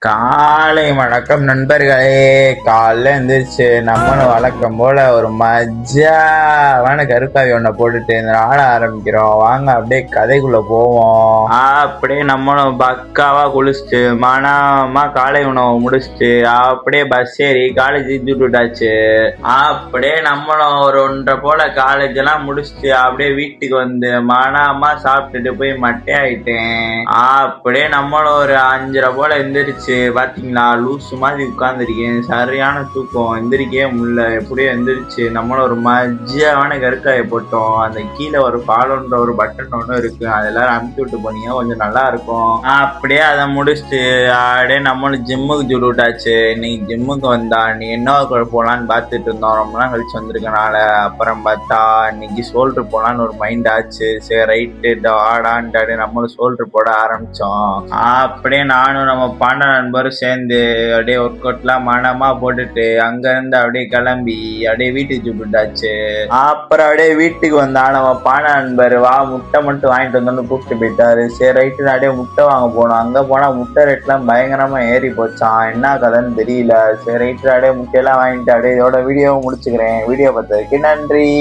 காலை வணக்கம் நண்பர்களே. காலைல எழுந்திரிச்சு நம்மளும் வழக்கம் போல ஒரு மஜாவான கருக்காவி ஒன்றை போட்டுட்டு இந்த நாள ஆரம்பிக்கிறோம். வாங்க அப்படியே கதைக்குள்ள போவோம். அப்படியே நம்மளும் பக்காவா குளிச்சுட்டு மனமா காலை உணவை முடிச்சுட்டு அப்படியே பஸ் ஏறி காலேஜ் விட்டாச்சு. அப்படியே நம்மளும் ஒரு 1:30 போல காலேஜ் எல்லாம் முடிச்சுட்டு அப்படியே வீட்டுக்கு வந்து மனமா சாப்பிட்டுட்டு போய் மட்டே ஆயிட்டேன். அப்படியே நம்மளும் ஒரு 5:30 போல எந்திரிச்சு பாத்தீங்களா லூசு மாதிரி உட்கார்ந்துருக்கேன். சரியான தூக்கம், எந்திரிக்கவே முடியல. எப்படியோ எந்திரிச்சு நம்மளும் ஒரு மஜ்ஜாவான கருக்காயை போட்டோம். அந்த கீழே ஒரு ஃபாலோன்ற ஒரு பட்டன் ஒன்று இருக்கு, அதெல்லாம் அமுத்தி விட்டு போனீங்க, கொஞ்சம் நல்லா இருக்கும். அப்படியே அதை முடிச்சுட்டு அப்படியே நம்மளும் ஜிம்முக்கு விட்டாச்சு. இன்னைக்கு ஜிம்முக்கு வந்தா நீ என்ன போலான்னு பார்த்துட்டு இருந்தோம், ரொம்ப நாள் கழிச்சு வந்திருக்கனால. அப்புறம் பார்த்தா இன்னைக்கு ஷோல்டர் போலான்னு ஒரு மைண்ட் ஆச்சு. சரி ரைட்டு ஆடான்ட்டு நம்மளும் ஷோல்டர் போட ஆரம்பிச்சோம். அப்படியே நானும் நம்ம பாண்ட நண்பரும் சேர்ந்து அப்படியே ஒர்க் அவுட்லாம் மனமா போட்டுட்டு அங்க இருந்து அப்படியே கிளம்பி அப்படியே வீட்டுக்கு விட்டாச்சு. அப்புறம் அப்படியே வீட்டுக்கு வந்தா நம்ம பாண்ட நண்பர் வா முட்டை மட்டும் வாங்கிட்டு வந்தோன்னு கூப்பிட்டு போயிட்டாரு. சரி ரைட்டு அப்படியே முட்டை வாங்க போனோம். அங்க போனா முட்டை ரேட்லாம் பயங்கரமா ஏறி போச்சான், என்ன கதைன்னு தெரியல. சரி ரைட்டு அப்படியே முட்டையெல்லாம் வாங்கிட்டு அப்படியே இதோட வீடியோவை முடிச்சுக்கிறேன். வீடியோ பார்த்ததுக்கு நன்றி.